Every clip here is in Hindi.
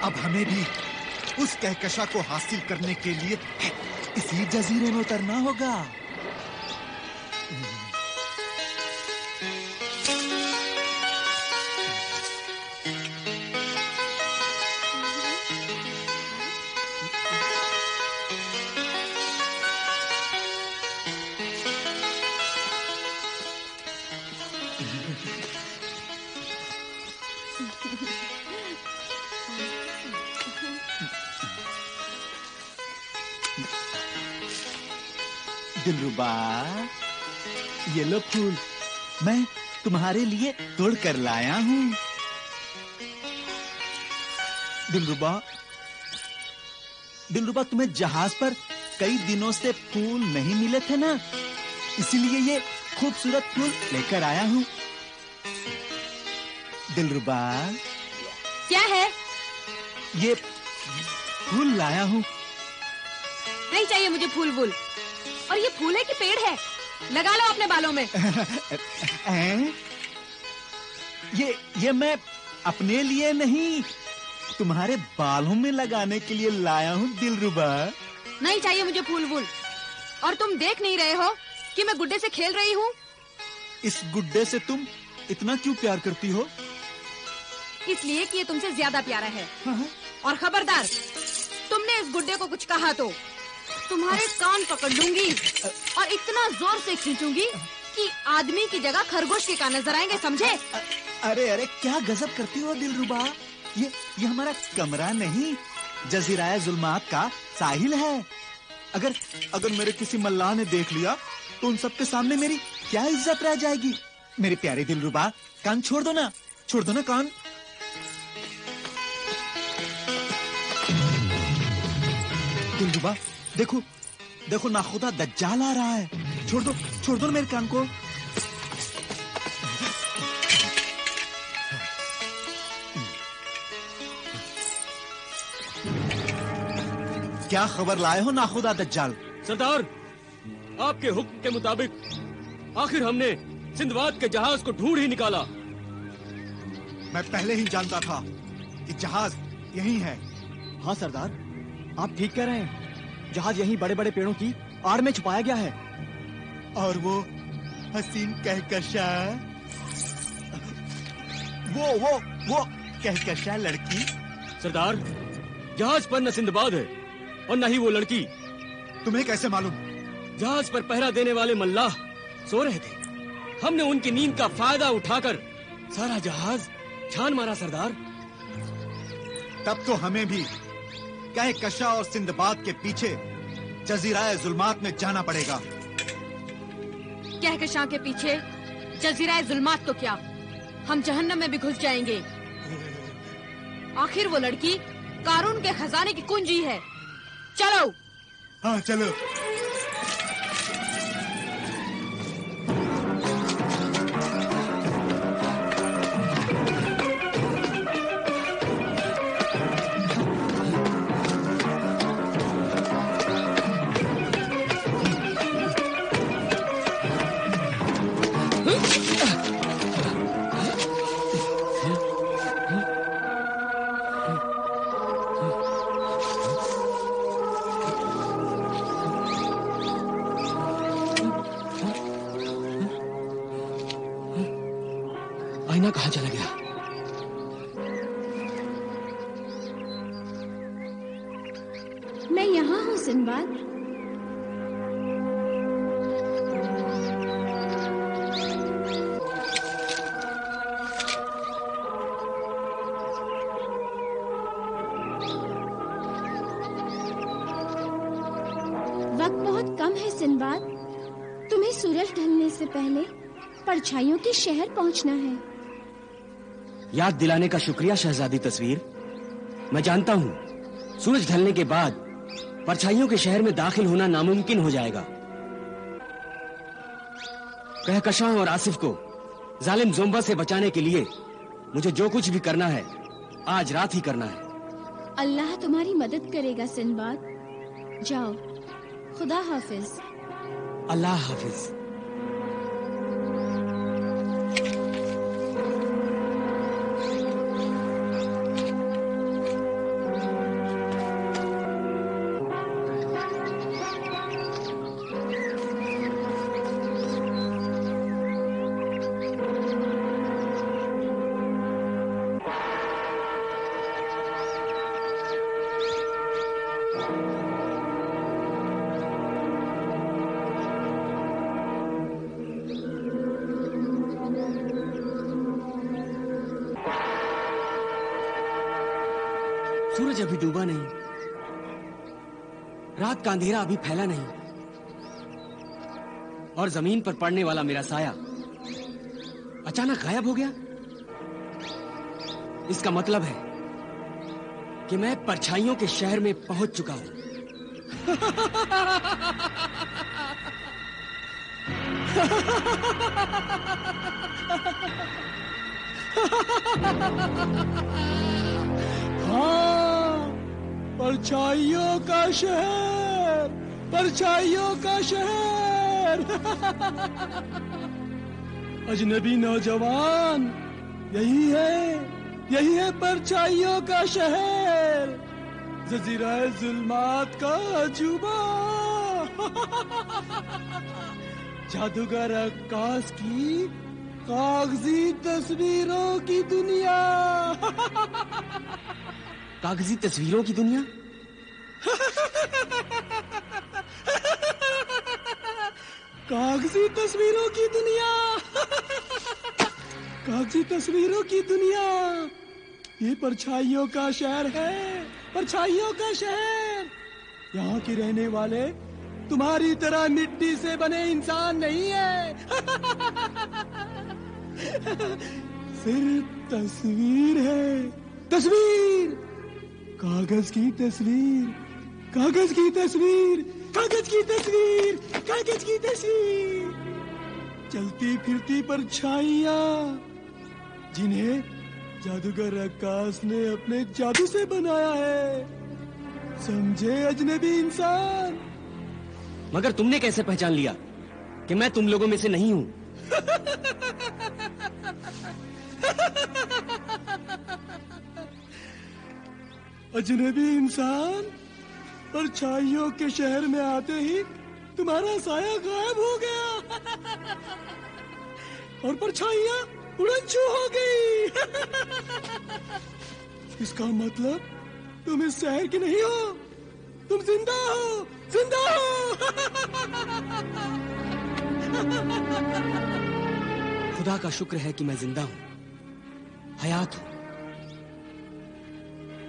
अब हमें भी उस कहकशा को हासिल करने के लिए इसी जजीरे में उतरना होगा। दिलरुबा, ये लो फूल, मैं तुम्हारे लिए तोड़ कर लाया हूँ। दिलरुबा, दिलरुबा, तुम्हें जहाज पर कई दिनों से फूल नहीं मिले थे ना, इसीलिए ये खूबसूरत फूल लेकर आया हूँ। दिलरुबा, क्या है? ये फूल लाया हूँ। नहीं चाहिए मुझे फूल वूल। और ये फूल है कि पेड़ है? लगा लो अपने बालों में। ये मैं अपने लिए नहीं, तुम्हारे बालों में लगाने के लिए लाया हूँ दिलरुबा। नहीं चाहिए मुझे फूल वूल। और तुम देख नहीं रहे हो कि मैं गुड्डे से खेल रही हूँ? इस गुड्डे से तुम इतना क्यों प्यार करती हो? इसलिए कि ये तुमसे ज्यादा प्यारा है। हाँ? और खबरदार, तुमने इस गुड्डे को कुछ कहा तो तुम्हारे कान पकड़ लूंगी और इतना जोर से खींचूंगी कि आदमी की जगह खरगोश के कान नजर आएंगे, समझे? अरे अरे, क्या गजब करती हो दिलरुबा। ये हमारा कमरा नहीं, जजीराए जुल्मात का साहिल है। अगर मेरे किसी मल्लाह ने देख लिया तो उन सबके सामने मेरी क्या इज्जत रह जाएगी। मेरे प्यारे दिलरुबा, कान छोड़ दो ना कान। दिलरुबा, देखो नाखुदा दज्जाल आ रहा है। छोड़ दो मेरे कान को। क्या खबर लाए हो नाखुदा दज्जाल? सरदार, आपके हुक्म के मुताबिक आखिर हमने सिंदबाद के जहाज को ढूंढ ही निकाला। मैं पहले ही जानता था कि जहाज यहीं है। हाँ सरदार, आप ठीक कह रहे हैं। जहाज यहीं बड़े बड़े पेड़ों की आड़ में छुपाया गया है। और वो हसीन कहकशा, वो कहकशा लड़की। सरदार, जहाज पर न सिंदबाद है और न ही वो लड़की। तुम्हें कैसे मालूम? जहाज पर पहरा देने वाले मल्लाह सो रहे थे। हमने उनकी नींद का फायदा उठाकर सारा जहाज छान मारा सरदार। तब तो हमें भी कहकशा और सिंदबाद के पीछे जजीराए जुल्मात में जाना पड़ेगा। कहकशा के पीछे जजीराए जुल्मात तो क्या, हम जहन्नम में भी घुस जाएंगे। आखिर वो लड़की कारून के खजाने की कुंजी है। चलो। हाँ चलो। आईना कहाँ चला गया? मैं यहाँ हूँ सिंदबाद। वक्त बहुत कम है सिंदबाद। तुम्हें सूरज ढलने से पहले परछाइयों के शहर पहुंचना है। याद दिलाने का शुक्रिया शहजादी तस्वीर। मैं जानता हूँ सूरज ढलने के बाद परछाइयों के शहर में दाखिल होना नामुमकिन हो जाएगा। कहकशां और आसिफ को जालिम जोम्बा से बचाने के लिए मुझे जो कुछ भी करना है आज रात ही करना है। अल्लाह तुम्हारी मदद करेगा सिंबाद। जाओ, खुदा हाफिज। अल्लाह हाफिज। सूरज अभी डूबा नहीं, रात का अंधेरा अभी फैला नहीं, और जमीन पर पड़ने वाला मेरा साया अचानक गायब हो गया। इसका मतलब है कि मैं परछाइयों के शहर में पहुंच चुका हूं। हाँ, परछाइयों का शहर, परछाइयों का शहर। अजनबी नौजवान, यही है परछाइयों का शहर, जजीराए जुल्मात का अजूबा। जादूगर अक्कास की कागजी तस्वीरों की दुनिया। कागजी तस्वीरों की दुनिया? कागजी तस्वीरों की दुनिया। कागजी तस्वीरों की दुनिया। ये परछाइयों का शहर है, परछाइयों का शहर। यहाँ के रहने वाले तुम्हारी तरह मिट्टी से बने इंसान नहीं है। सिर्फ तस्वीर है, तस्वीर, कागज की तस्वीर, कागज की तस्वीर, कागज की तस्वीर, कागज की तस्वीर। चलती फिरती परछाइयां जिन्हें जादूगर अक्कास ने अपने जादू से बनाया है। समझे अजनबी इंसान? मगर तुमने कैसे पहचान लिया कि मैं तुम लोगों में से नहीं हूं? अजनबी इंसान, परछाइयों के शहर में आते ही तुम्हारा साया गायब हो गया और परछाइयां उड़नछू हो गई। इसका मतलब तुम इस शहर के नहीं हो, तुम जिंदा हो, जिंदा हो। खुदा का शुक्र है कि मैं जिंदा हूं, हयात हूं।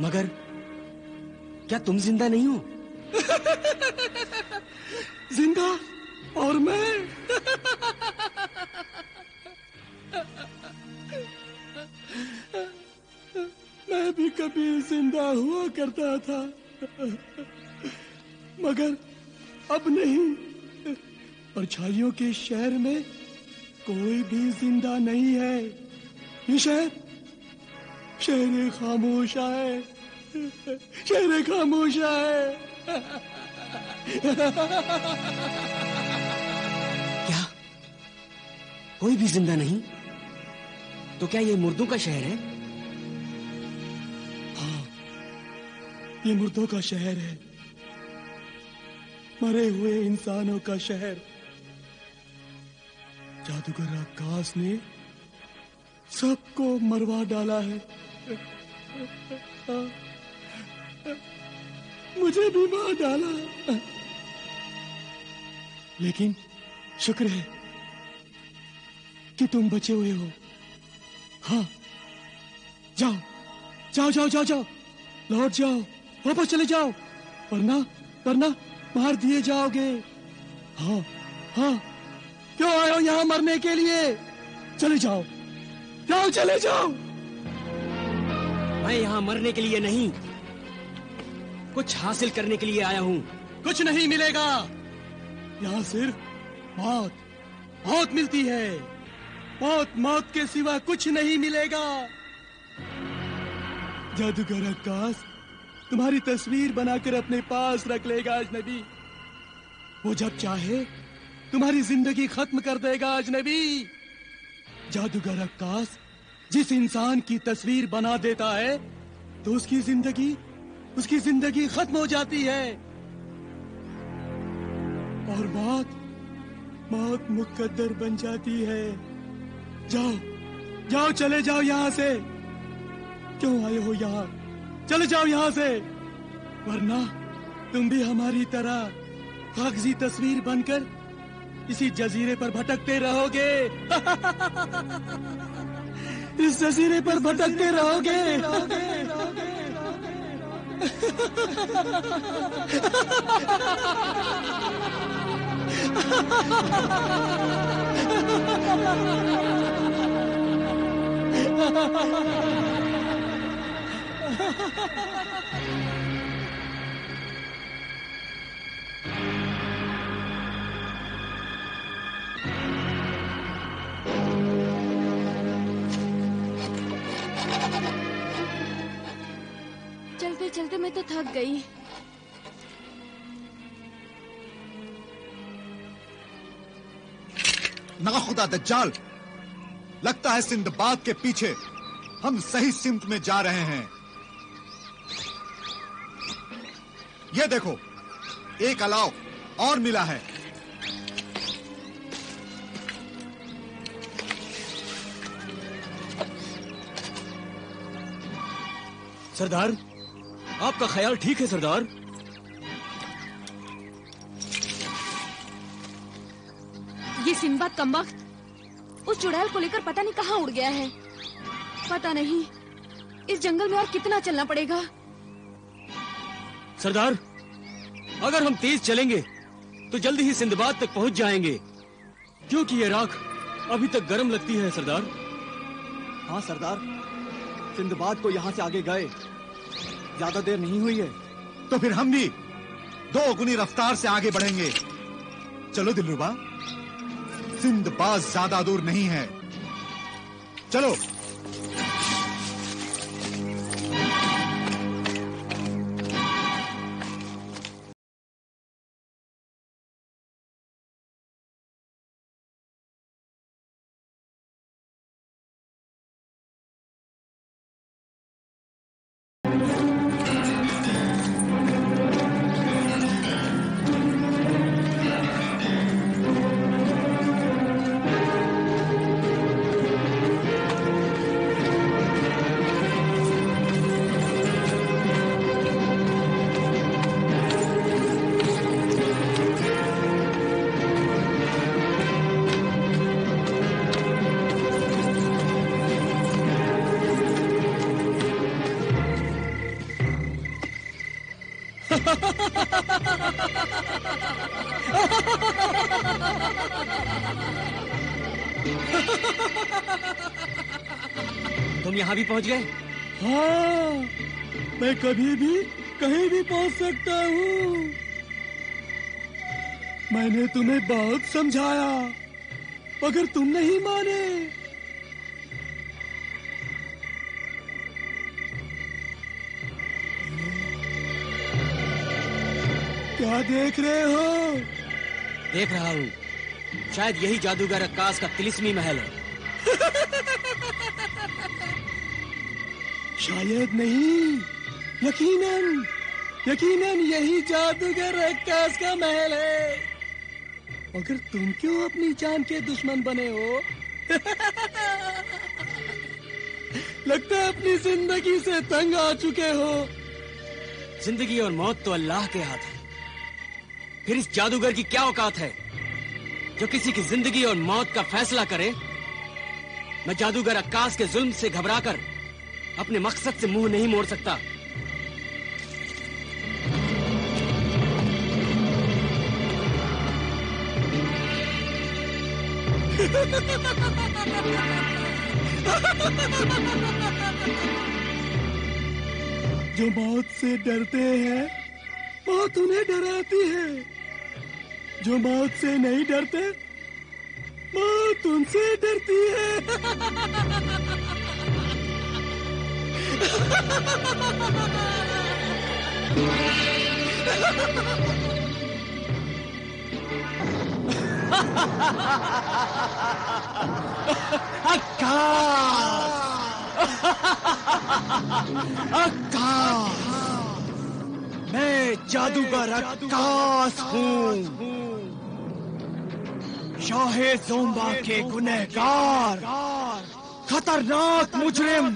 मगर क्या तुम जिंदा नहीं हो? जिंदा और मैं? मैं भी कभी जिंदा हुआ करता था, मगर अब नहीं। परछाइयों के शहर में कोई भी जिंदा नहीं है। ये शहर खामोशा है, शहर खामोशा है। क्या कोई भी जिंदा नहीं? तो क्या ये मुर्दों का शहर है? हाँ, ये मुर्दों का शहर है, मरे हुए इंसानों का शहर। जादूगर अक्कास ने सबको मरवा डाला है। मुझे भी मार डाला, लेकिन शुक्र है कि तुम बचे हुए हो। हाँ, जाओ जाओ जाओ जाओ जाओ, लौट जाओ, वापस चले जाओ, वरना मार दिए जाओगे। हाँ हाँ, क्यों आए हो यहाँ मरने के लिए? चले जाओ, जाओ, चले जाओ। मैं यहाँ मरने के लिए नहीं, कुछ हासिल करने के लिए आया हूँ। कुछ नहीं मिलेगा यहाँ, सिर्फ मौत, मौत मिलती है। मौत के सिवा कुछ नहीं मिलेगा। जादूगर अक्कास तुम्हारी तस्वीर बनाकर अपने पास रख लेगा अजनबी। वो जब चाहे तुम्हारी जिंदगी खत्म कर देगा अजनबी। जादूगर अक्कास जिस इंसान की तस्वीर बना देता है तो उसकी जिंदगी खत्म हो जाती है। और मौत मुकद्दर बन जाती है। जाओ चले जाओ यहाँ से। क्यों आए हो यहाँ? चले जाओ यहाँ से, वरना तुम भी हमारी तरह कागजी तस्वीर बनकर इसी जजीरे पर भटकते रहोगे। इस जजीरे पर भटकते रहोगे। चलते चलते मैं तो थक गई। नाखुदा दज्जाल, लगता है सिंदबाद के पीछे हम सही सिमत में जा रहे हैं। ये देखो, एक अलाव और मिला है। सरदार, आपका ख्याल ठीक है सरदार। ये सिंबाद कमबख्त उस चुड़ैल को लेकर पता नहीं कहाँ उड़ गया है। पता नहीं इस जंगल में और कितना चलना पड़ेगा। सरदार, अगर हम तेज चलेंगे तो जल्दी ही सिंदबाद तक पहुंच जाएंगे, क्योंकि ये राख अभी तक गर्म लगती है सरदार। हाँ सरदार, सिंदबाद को यहाँ से आगे गए ज्यादा देर नहीं हुई है। तो फिर हम भी 2 गुनी रफ्तार से आगे बढ़ेंगे। चलो दिलरुबा, सिंदबाद ज्यादा दूर नहीं है। चलो। तुम यहाँ भी पहुँच गए? हाँ, मैं कभी भी कहीं भी पहुँच सकता हूँ। मैंने तुम्हें बहुत समझाया, मगर तुम नहीं माने। क्या देख रहे हो? देख रहा हूँ, शायद यही जादूगर अक्कास का तिलिस्मी महल है। शायद नहीं, यकीनन यही जादूगर अक्कास का महल है। मगर तुम क्यों अपनी जान के दुश्मन बने हो? लगता है अपनी जिंदगी से तंग आ चुके हो। जिंदगी और मौत तो अल्लाह के हाथ है। फिर इस जादूगर की क्या औकात है जो किसी की जिंदगी और मौत का फैसला करे? मैं जादूगर अक्कास के जुल्म से घबराकर अपने मकसद से मुंह नहीं मोड़ सकता। जो मौत से डरते हैं, मौत उन्हें डराती है। जो मौत से नहीं डरते, मौत तुमसे डरती है। मैं जादूगर अक्कास हूँ, शाहे ज़ोंबा के गुनहगार, खतरनाक मुजरिम।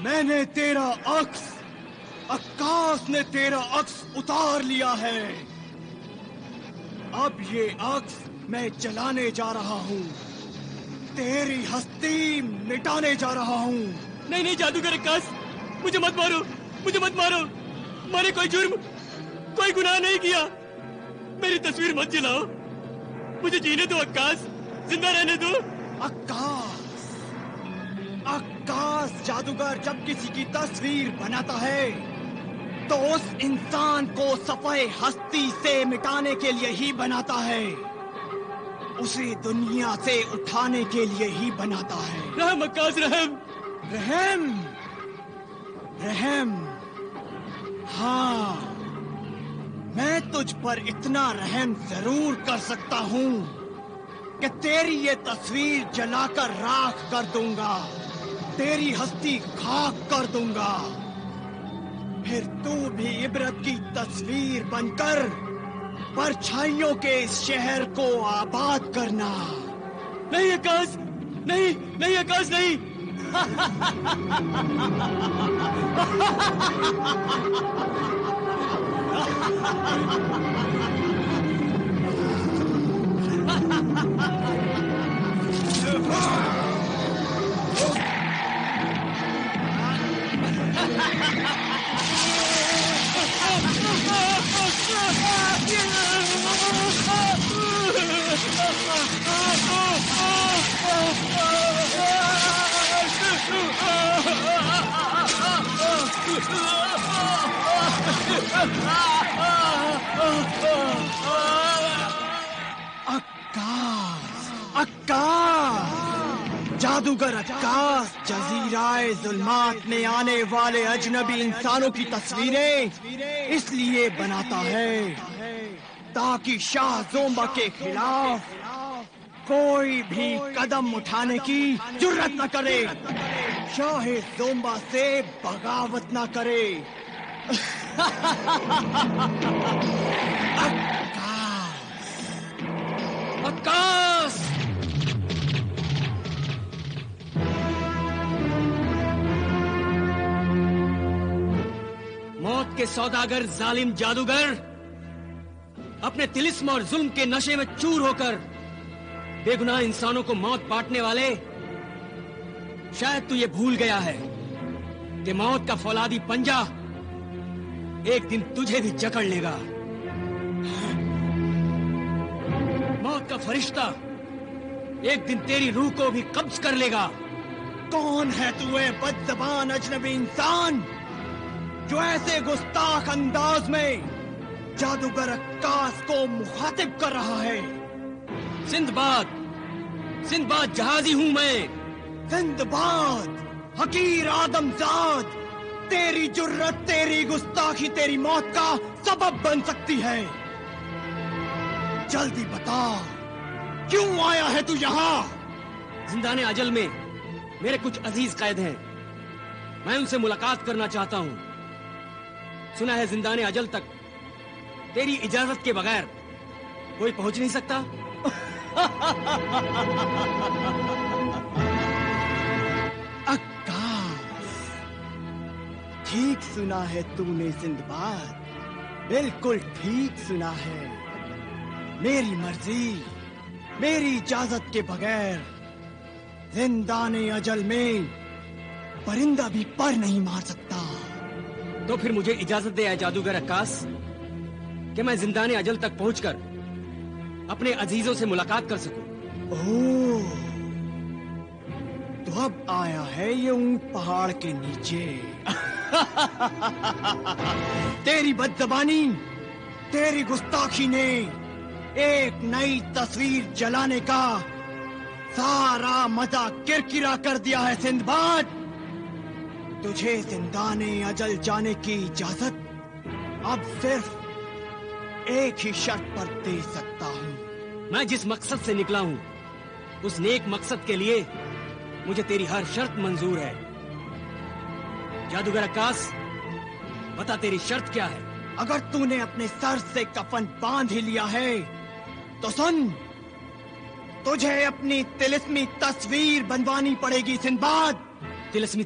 मैंने तेरा अक्स, अक्कास ने तेरा अक्स उतार लिया है। अब ये अक्स मैं जलाने जा रहा हूँ, तेरी हस्ती मिटाने जा रहा हूँ। नहीं नहीं जादूगर अक्कास, मुझे मत मारो, मुझे मत मारो। मैंने कोई जुर्म, कोई गुनाह नहीं किया। मेरी तस्वीर मत जलाओ, मुझे जीने दो अक्कास, जिंदा रहने दो। अक्कास जादूगर जब किसी की तस्वीर बनाता है तो उस इंसान को सफाए हस्ती से मिटाने के लिए ही बनाता है, उसे दुनिया से उठाने के लिए ही बनाता है। रहम अक्कास, रहम। रहम, रहम। हाँ, मैं तुझ पर इतना रहम जरूर कर सकता हूँ कि तेरी ये तस्वीर जलाकर राख कर दूंगा, तेरी हस्ती खाक कर दूंगा। फिर तू भी इबरत की तस्वीर बनकर परछाइयों के इस शहर को आबाद करना। नहीं अक्कास, नहीं नहीं अक्कास, नहीं। जादूगर अक्कास जजीराए जुल्मात में आने वाले अजनबी इंसानों की तस्वीरें इसलिए बनाता है ताकि शाह ज़ोंबा के खिलाफ कोई भी कदम उठाने की जुर्रत न करे, शाह ज़ोंबा से बगावत न करे। अक्कास! मौत के सौदागर जालिम जादूगर, अपने तिलिस्म और जुल्म के नशे में चूर होकर बेगुनाह इंसानों को मौत बांटने वाले, शायद तू ये भूल गया है कि मौत का फौलादी पंजा एक दिन तुझे भी जकड़ लेगा। मौत का फरिश्ता एक दिन तेरी रूह को भी कब्ज कर लेगा। कौन है तू ये बदज़बान अजनबी इंसान जो ऐसे गुस्ताख अंदाज में जादूगर अक्कास को मुखातिब कर रहा है? सिंदबाद जहाजी हूं मैं। सिंदबाद, हकीर आदमजाद, तेरी जुर्रत, तेरी गुस्ताखी तेरी मौत का सबब बन सकती है। जल्दी बता, क्यों आया है तू यहाँ? जिंदाने अजल में मेरे कुछ अजीज कैद हैं, मैं उनसे मुलाकात करना चाहता हूँ। सुना है जिंदाने अजल तक तेरी इजाजत के बगैर कोई पहुंच नहीं सकता। अक्कास, ठीक सुना है तूने सिंदबाद, बिल्कुल ठीक सुना है। मेरी मर्जी, मेरी इजाजत के बगैर जिंदाने अजल में परिंदा भी पर नहीं मार सकता। तो फिर मुझे इजाजत दे जादूगर अक्कास कि मैं जिंदाने अजल तक पहुंचकर अपने अजीजों से मुलाकात कर सकूं। ओह, तो अब आया है ये ऊंट पहाड़ के नीचे। तेरी बदजबानी, तेरी गुस्ताखी ने एक नई तस्वीर जलाने का सारा मजा किरकिरा कर दिया है सिंदबाद। तुझे जिंदाने अजल जाने की इजाजत अब सिर्फ एक ही शर्त पर दे सकता हूँ। मैं जिस मकसद से निकला हूँ उस नेक मकसद के लिए मुझे तेरी हर शर्त मंजूर है। जादूगर अक्कास, बता तेरी शर्त क्या है? अगर तूने अपने सर से कफन बांध ही लिया है तो सुन, तुझे अपनी तिलिस्मी तस्वीर बनवानी पड़ेगी सिंदबाद। तिलिस्मी